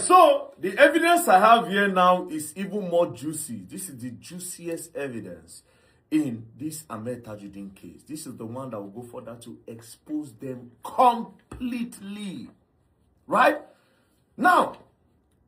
so the evidence I have here now is even more juicy. This is the juiciest evidence in this Ahmed Tajuddin case. This is the one that will go further to expose them completely. Right? Now,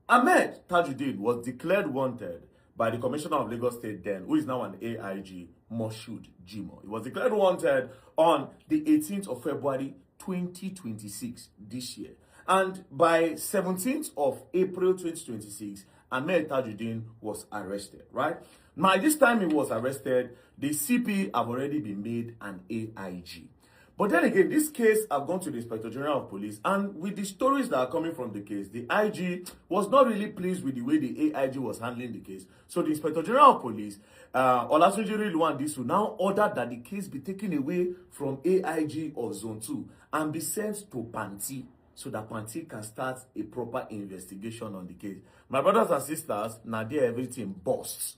Ahmed Tajuddin was declared wanted by the Commissioner of Lagos State then, who is now an AIG, Moshood Jimoh. He was declared wanted on the 18th of February 2026 this year. And by 17th of April 2026, Ahmed Tajuddin was arrested, right? By this time he was arrested, the CP have already been made an AIG. But then again, this case have gone to the Inspector General of Police, and with the stories that are coming from the case, the IG was not really pleased with the way the AIG was handling the case. So the Inspector General of Police, Olatunji Rilwan Disu, now ordered that the case be taken away from AIG or Zone 2 and be sent to Panti, so that Panti can start a proper investigation on the case. My brothers and sisters, now there everything busts.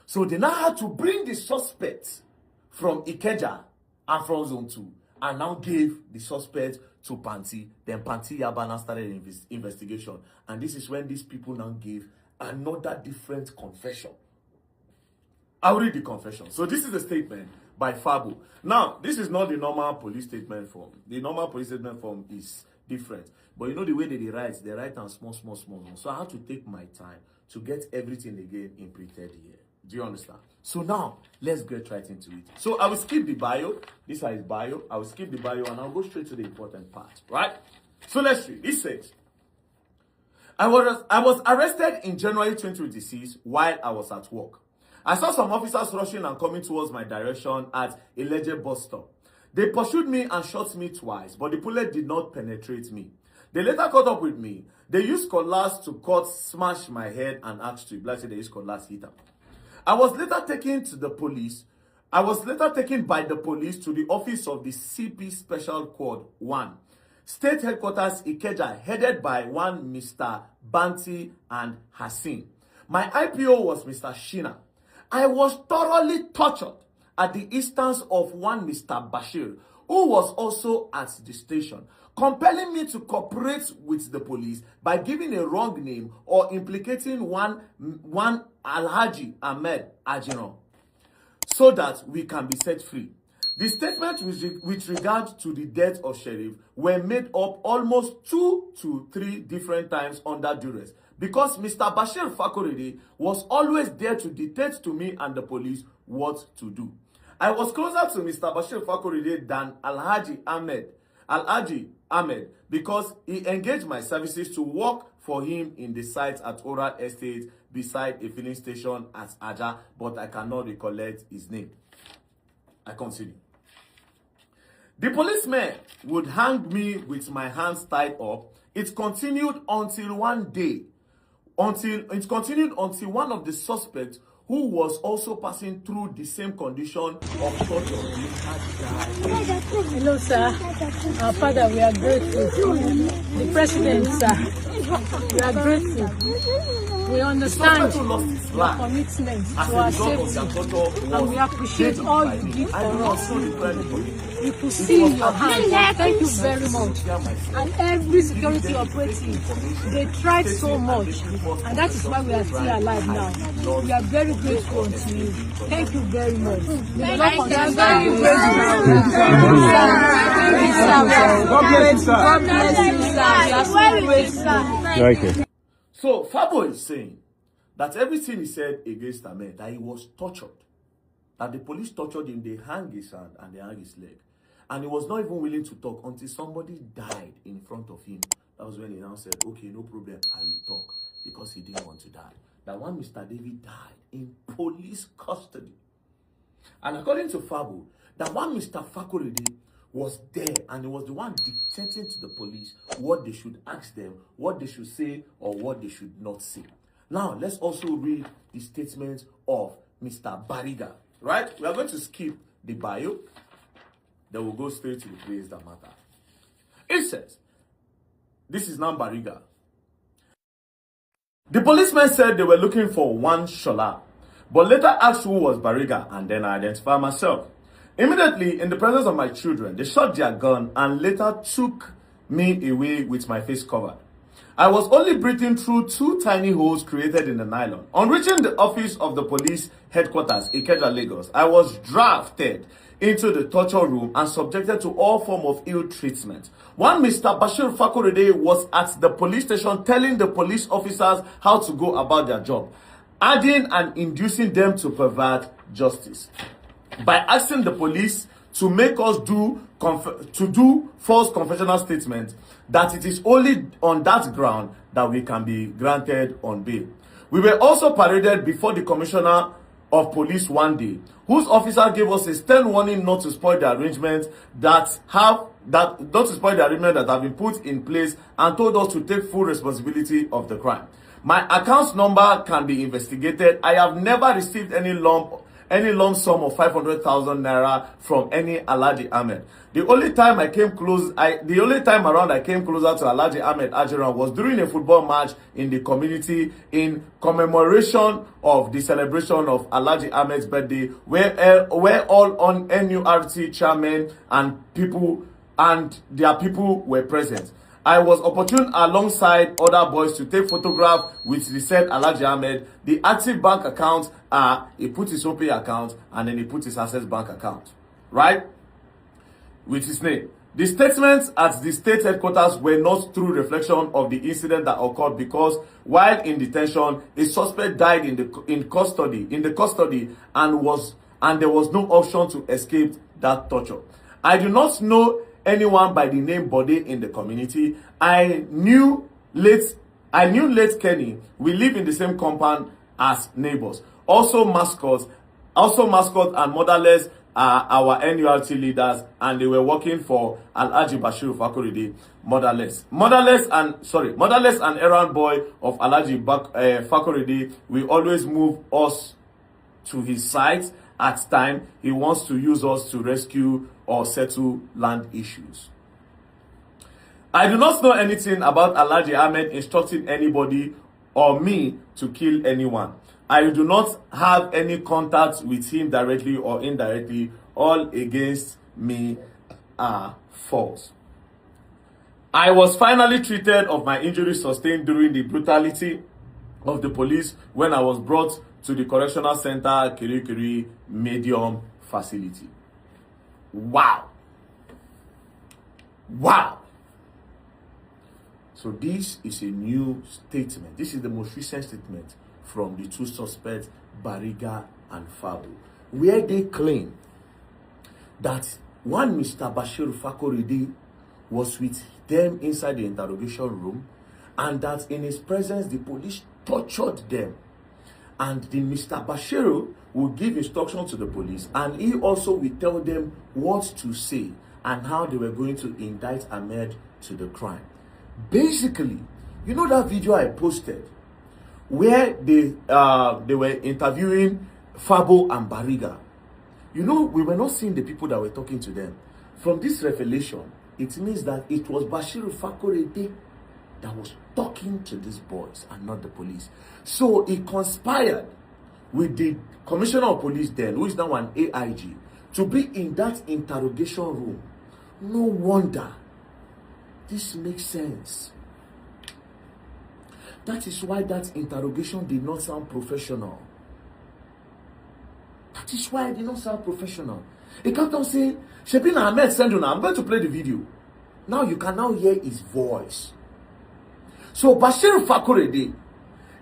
So they now had to bring the suspect from Ikeja and from Zone 2, and now gave the suspect to Panti. Then Panti Yabana started an investigation. And this is when these people now gave another different confession. I'll read the confession. So this is a statement by Fabu. Now, this is not the normal police statement form. The normal police statement form is different. But you know the way that they write on small. So I had to take my time to get everything again in printed here. Do you understand? So now, let's get right into it. So I will skip the bio. This is his bio. I will skip the bio and I'll go straight to the important part, right? So let's read. It says, I was arrested in January 2026 while I was at work. I saw some officers rushing and coming towards my direction at a Leje bus stop. They pursued me and shot me twice, but the bullet did not penetrate me. They later caught up with me. They used cutlass to smash my head and axe to it. Like I said, they used cutlass hit them. I was later taken by the police to the office of the CP Special Quad 1, State Headquarters Ikeja, headed by one Mr. Banti and Hassin. My IPO was Mr. Shina. I was thoroughly tortured at the instance of one Mr. Bashir, who was also at the station, compelling me to cooperate with the police by giving a wrong name or implicating one Alhaji Ahmed Ajino, so that we can be set free. The statements with regard to the death of Sheriff were made up almost 2 to 3 different times under duress, because Mr. Bashir Fakorede was always there to dictate to me and the police what to do. I was closer to Mr. Bashir Fakorede than Alhaji Ahmed because he engaged my services to work for him in the site at Oral Estate beside a filling station at Aja, but I cannot recollect his name. I continue. The policeman would hang me with my hands tied up. It continued until one of the suspects, who was also passing through the same condition of torture, had died. Hello, sir. Our father, we are grateful. The president, sir, we are grateful. We understand your commitment to our safety, and we appreciate all you did for us. We could see in your hands. Thank you very much. And every security operative, they tried so much, and that is why we are still alive now. We are very grateful to you. Thank you very much. God bless you, sir. Okay. So Fabo is saying that everything he said against Ahmed, that he was tortured, that the police tortured him, they hang his hand and they hang his leg, and he was not even willing to talk until somebody died in front of him. That was when he now said, okay, no problem, I will talk, because he didn't want to die. That one Mr. David died in police custody. And according to Fabo, that one Mr. Fakorede was there, and he was the one dictating to the police what they should ask them, what they should say, or what they should not say. Now, let's also read the statement of Mr. Bariga, right? We are going to skip the bio, then we'll go straight to the place that matter. It says, this is now Bariga. The policemen said they were looking for one Shola, but later asked who was Bariga, and then I identified myself. Immediately, in the presence of my children, they shot their gun and later took me away with my face covered. I was only breathing through 2 tiny holes created in the nylon. On reaching the office of the police headquarters, Ikeja, Lagos, I was drafted into the torture room and subjected to all forms of ill treatment. One Mr. Bashir Fakorede was at the police station telling the police officers how to go about their job, adding and inducing them to pervert justice by asking the police to make us do false confessional statements that it is only on that ground that we can be granted on bail. We were also paraded before the commissioner of police one day, whose officer gave us a stern warning not to spoil the arrangements that have been put in place, and told us to take full responsibility of the crime. My account number can be investigated. I have never received any lump sum of 500,000 naira from any Alhaji Ahmed. The only time I came closer to Alhaji Ahmed Ajiran was during a football match in the community in commemoration of the celebration of Alhaji Ahmed's birthday, where all on NURT chairmen and their people were present. I was opportune alongside other boys to take photographs with the said Alhaji Ahmed. The active bank accounts are, he put his OPay account and then he put his Access Bank account, right? With his name. The statements at the state headquarters were not true reflection of the incident that occurred, because while in detention, a suspect died in custody and there was no option to escape that torture. I do not know anyone by the name Bode in the community. I knew late Kenny. We live in the same compound as neighbors. Also mascots and motherless are our NURT leaders, and they were working for Alhaji Bashir Fakorede. Motherless and errand boy of Alhaji Fakorede will always move us to his side at time he wants to use us to rescue or settle land issues. I do not know anything about Alhaji Ahmed instructing anybody or me to kill anyone. I do not have any contact with him directly or indirectly. All against me are false. I was finally treated of my injuries sustained during the brutality of the police when I was brought to the correctional center Kirikiri Medium facility. Wow. So this is a new statement. This is the most recent statement from the 2 suspects, Bariga and Fabo, where they claim that one Mr. Bashir Fakorede was with them inside the interrogation room, and that in his presence the police tortured them, and the Mr. Bashir will give instructions to the police, and he also will tell them what to say and how they were going to indict Ahmed to the crime. Basically, you know that video I posted where they were interviewing Fabo and Bariga. You know, we were not seeing the people that were talking to them. From this revelation, it means that it was Bashir Fakorede that was talking to these boys and not the police. So he conspired with the commissioner of police then, who is now an AIG, to be in that interrogation room. No wonder. This makes sense. That is why that interrogation did not sound professional. That is why it did not sound professional. He kept on saying, Shebina Ahmed Senduna, I'm going to play the video. Now you can now hear his voice. So Bashir Fakorede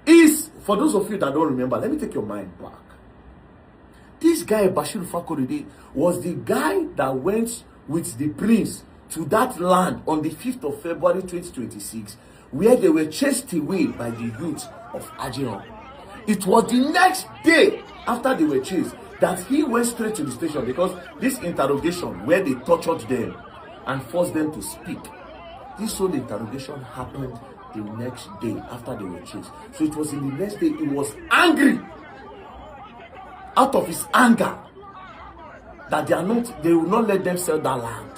is, for those of you that don't remember, let me take your mind back. This guy, Bashir Fakorede, was the guy that went with the prince to that land on the 5th of February 2026, where they were chased away by the youth of Ajiran. It was the next day after they were chased that he went straight to the station, because this interrogation where they tortured them and forced them to speak, this whole interrogation happened the next day after they were chased. So it was in the next day he was angry, out of his anger, that they will not let them sell that land.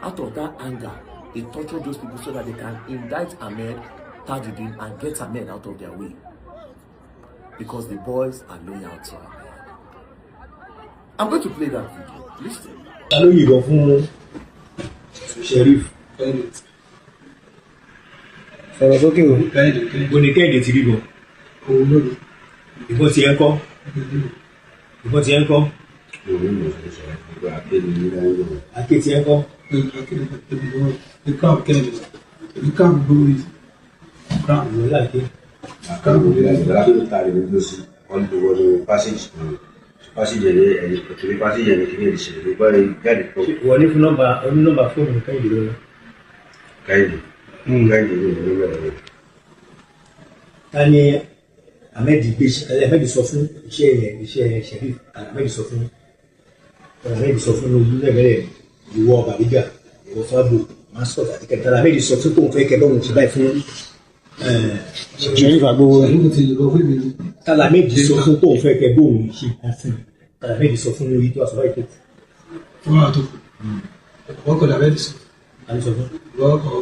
Out of that anger, they tortured those people so that they can indict Ahmed Tajuddin and get Ahmed out of their way, because the boys are loyal to Ahmed. I'm going to play that video. Listen. I know you go from Sheriff. Sọ̀rọ̀ sókè o. Oníkẹ́hìndé ti rí bọ̀. Ìbọn ti ẹ̀ ń kọ́. Ìbọn ti ẹ̀ ń kọ́. Àké ti ẹ̀ ń kọ́. Wọ́n ní fún nọ́mbà fóònù Kẹ́hìndé lọ́wọ́. Ta ni Ahmed sọ fún iṣẹ́ Sheriff? Ahmed sọ fún olùdíjẹ́gẹ́rẹ́ ìwọ Bariga, ìwọ Fábò, mascot àti kẹta. Ahmed sọ fún kóun fẹ́ kẹ́ bọ́ọ̀mù ti báyìí fún Sheriff Agbowo. Tala Ahmed sọ fún kóun fẹ́ kẹ́ bọ́ọ̀mù ṣe nǹkan fún. Tala Ahmed sọ fún orí tó àsọ̀rọ̀ ètò. Fún àwọn tó wọ́n kọ̀ Ahmed sọ. Tani sọ fún? Wọ́n kọ̀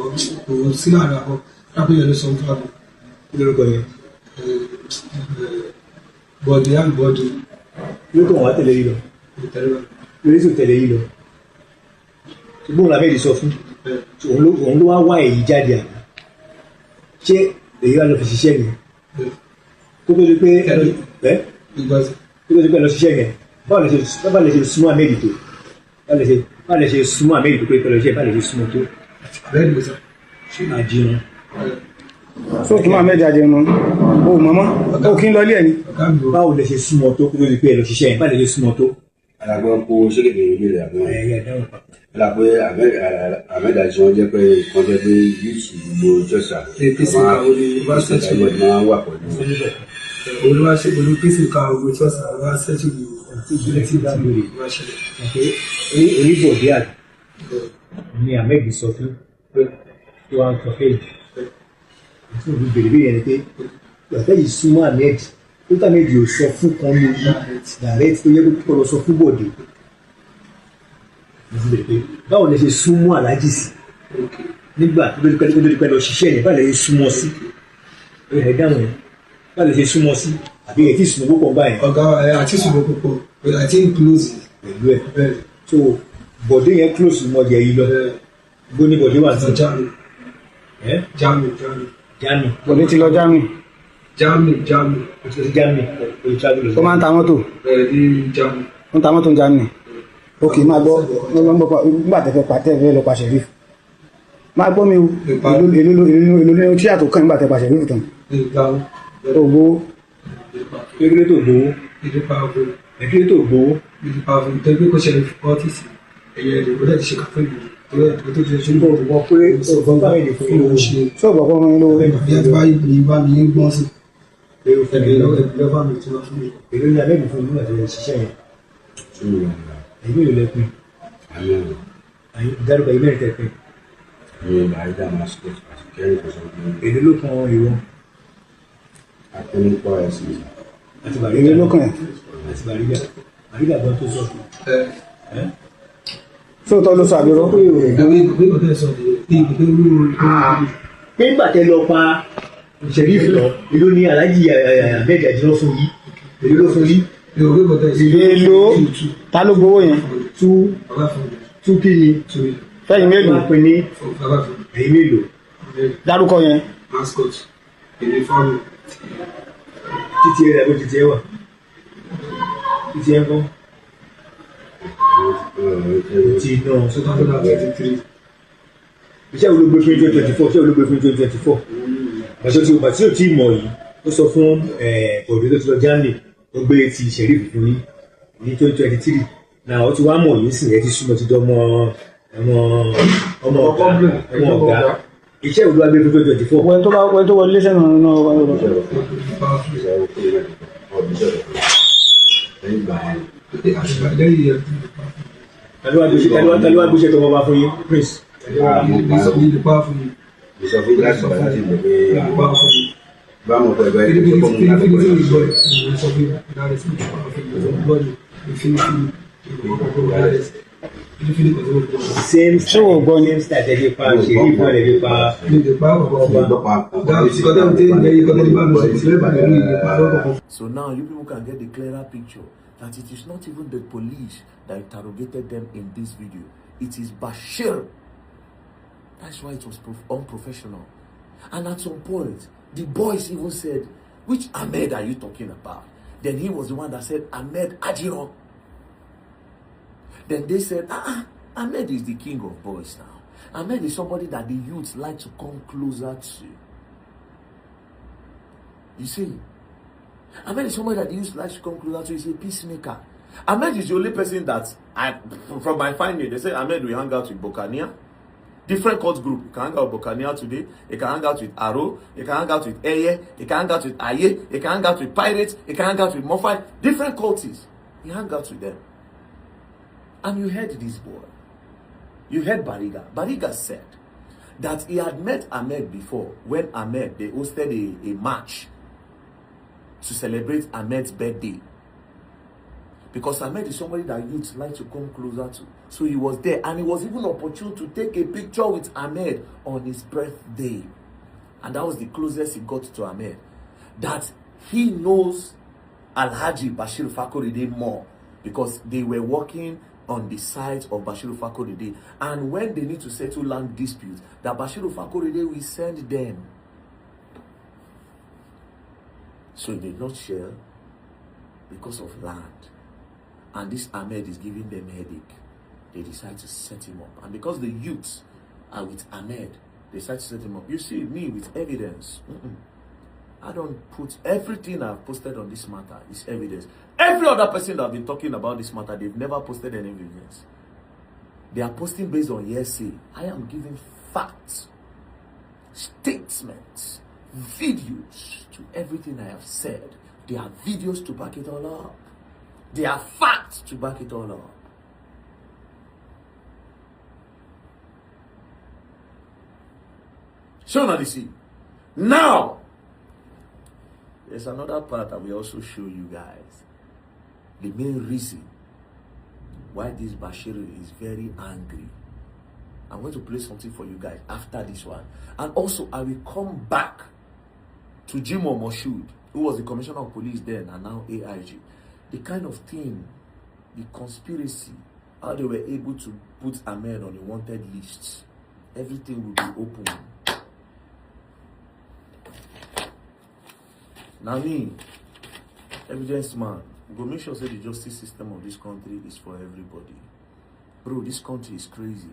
sí láàrin àbọ̀ lápẹ́ yẹn ló sọ fún Fábò. Kí lórúkọ yẹn? Bọ̀dé and bọ̀dé. Yóò kàn wá tẹ̀lé yìí lọ. Lórí tó tẹ̀lé yìí lọ. Ṣùgbọ́n Ahmed sọ fún. Òun ló wá èyí jáde àná. Ṣé èyí wá lọ fi ṣiṣẹ́ yẹn? Kó tó di pé lọ ṣiṣẹ́ yẹn, báwo lè ṣe súnmọ́ Ahmed tó? Báwo lè ṣe súnmọ́ Ahmed tó pé pẹ̀lú iṣẹ́ báwo lè ṣe súnmọ́ tó? Ahmed ló sọ. Ṣé máa jẹun? Sókè máa mẹ́jọ ajẹ́ mọ́. O mọ́mọ́, o kí ń lọ ilé ẹni. Báwo lè ṣe súnmọ́ tó kó tó di pé lọ ṣiṣẹ́ yẹn? Báwo lè ṣe súnmọ́ tó? Alàgbọ́n kó ṣégede ìlú rẹ̀ àgbọn. Ẹ̀yẹ dáhùn papọ̀. Alàgbé Ahmed àti wọn jẹ́ pé wọ́n jẹ́ pé yíṣù gbogbo jọ́sà. Máa wà pẹ̀lú. Olúwaṣẹ́ pẹ̀lú pèsè ká ogun ṣọ́ọ̀ṣì àwọn aṣẹ́jú ìlú tí bá lórí ìwáṣẹ́lẹ̀. Oníbọ̀dé àti ni Ahmed sọ fún pé kí wọ́n sọ fẹ́ yìí. Fún òbí bèrè bí yẹn ni pé ìgbàgbẹ́ yìí súnmọ́ Ahmed tó tàbí ò sọ fún kan ní direct tó yẹ kó lọ sọ fún Bọ̀dé. Mo fi bèrè pé báwo lè ṣe súnmọ́ Aláàjì sí nígbà tó lórí pẹ́ lọ ṣiṣẹ́ yẹn báwo lè ṣe súnmọ́ sí? Ẹ̀ dáhùn yẹn báwo lè ṣe súnmọ́ sí? Àbí ẹ̀ tí ìsúnmọ́ púpọ̀ báyìí. Ọ̀gá àti ìsúnmọ́ púpọ̀ àti close pẹ̀lú ẹ̀. So Bọ̀dé yẹn close mọ́ jẹ yìí lọ. Bó ní Bọ̀dé wà sí. Jami. Bọ̀dé ti lọ Germany. Germany. Ó máa ń ta mọ́tò. Germany. Ó ń ta mọ́tò Germany. Ok, máa gbọ́ nígbà tẹ́fẹ́ lọ pa Sheriff. Máa gbọ́ mi o, èlò ní tí àtò kàn nígbà tẹ́ pa Sheriff tán. Ó gbowó. Kékeré tó gbowó. Kékeré tó gbowó. Tẹ́gbẹ́ kó ṣẹlẹ̀ fún ọ́fíìsì ẹ̀yẹ ìdìbò láti ṣe kàfẹ́ ìlú. Ṣùgbọ́n ògbọ́n pé ọ̀gbọ́n bá èdè fún ìlú ṣe. Ṣé ọ̀gbọ́n fún mi lówó? Ìyá tí bá mi ń gbọ́n sí. Ẹgbẹ́ bá mi tí wọ́n fún mi. Èló ni Ahmed fún ìlú àti ṣiṣẹ́ yẹn. Èyí ló lẹ́kùn. Dárúkọ ilé ẹ̀tẹ̀ pé. Èló ló kan ìwọ. Àti Bariga. Èló ló kàn ẹ́. Àti Bariga gan tó sọ. Sóòtọ́ ló sọ àbúrò. Pé nígbà tẹ́ lọ pa Sheriff lọ, èló ni Aláàjì Ahmed àjọ fún yìí. Èló ló fún yìí. Èló ta ló gbowó yẹn? Tú kí ni? Fẹ́yìn mélòó? Máa pín ní ẹ̀yìn mélòó? Dárúkọ yẹn. Mascot. Èdè fọ́ọ̀mù. Títí ẹ̀ lẹ́gbẹ̀ẹ́ títí ẹ̀ wà. Títí ẹ̀ kọ́. Ti náà. Iṣẹ́ olóògbé fún 2024, iṣẹ́ olóògbé fún 2024. Àṣọ tí o bá tí o tí mọ̀ yìí, ó sọ fún Bọ̀dé tó ti lọ Germany, ó gbé ti Sheriff fún yín ní 2023. Náà ó ti wá mọ̀ yìí sìn ẹ́ ti súnmọ́ ti dán ọmọ ọ̀gá. Iṣẹ́ olóògbé fún 2024. Wẹ́n tó wọlé sẹ́nu náà wà lọ́wọ́. Tàlúwà gbéṣẹ́ tó wọ́n bá fún yín, Prince. Same strategy pa Sheriff náà lè pa So now you people can get the clearer picture that it is not even the police that interrogated them in this video. It is Bashir. That's why it was unprofessional. And at some point, the boys even said, which Ahmed are you talking about? Then he was the one that said, Ahmed Ajiron. Then they said, Ahmed is the king of boys now. Ahmed is somebody that the youths like to come closer to. You see, Ahmed is somebody that the youths like to come closer to. He's a peacemaker. Ahmed is the only person that, from my finding, they say Ahmed will hang out with Bokania. Different cult group. You can hang out with Bokania today. You can hang out with Aro. You can hang out with Eye. You can hang out with Aye. You can hang out with Pirates. You can hang out with Mofai. Different cultists. You hang out with them. And you heard this boy. You heard Bariga. Bariga said that he had met Ahmed before when Ahmed, they hosted a march to celebrate Ahmed's birthday. Because Ahmed is somebody that youths like to come closer to. So he was there, and it was even opportune to take a picture with Ahmed on his birthday. And that was the closest he got to Ahmed. That he knows Alhaji Bashir Fakorede more, because they were working on the side of Bashir Fakorede. And when they need to settle land disputes, that Bashir Fakorede will send them. So in a nutshell, because of land, and this Ahmed is giving them headache, they decide to set him up. And because the youths are with Ahmed, they decide to set him up. You see me with evidence. I don't put everything I've posted on this matter is evidence. Every other person that have been talking about this matter, they've never posted any evidence. They are posting based on hearsay. I am giving facts, statements, videos to everything I have said. There are videos to back it all up. There are facts to back it all up. So now you see. Now, there's another part that we also show you guys. The main reason why this Bashir is very angry. I'm going to play something for you guys after this one. And also, I will come back to Jimoh Moshood, who was the commissioner of police then and now AIG. The kind of thing, the conspiracy, how they were able to put Ahmed on a wanted list. Everything will be open. Now me, evidence man, go make sure that the justice system of this country is for everybody. Bro, this country is crazy.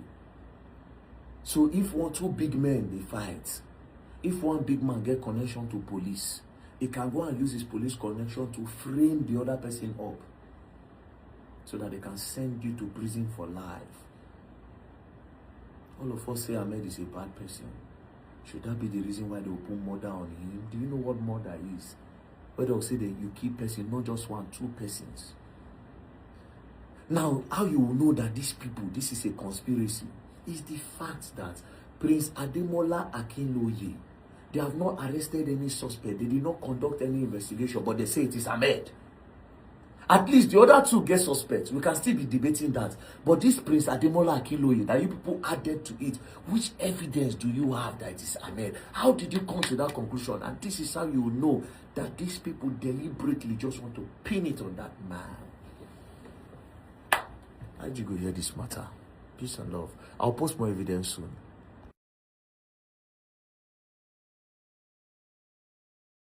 So if two big men, they fight, if one big man get connection to police, he can go and use his police connection to frame the other person up so that they can send you to prison for life. All of us say Ahmed is a bad person. Should that be the reason why they will put murder on him? Do you know what murder is? Where they'll say that you kill person, not just one, two persons. Now, how you will know that these people, this is a conspiracy, is the fact that Prince Ademola Akinloye, they have not arrested any suspect. They did not conduct any investigation, but they say it is Ahmed. At least the other two get suspects. We can still be debating that. But this Prince Ademola Akinloye, that you people added to it, which evidence do you have that it is Ahmed? How did you come to that conclusion? And this is how you know that these people deliberately just want to pin it on that man. How did you go hear this matter? Peace and love. I'll post more evidence soon.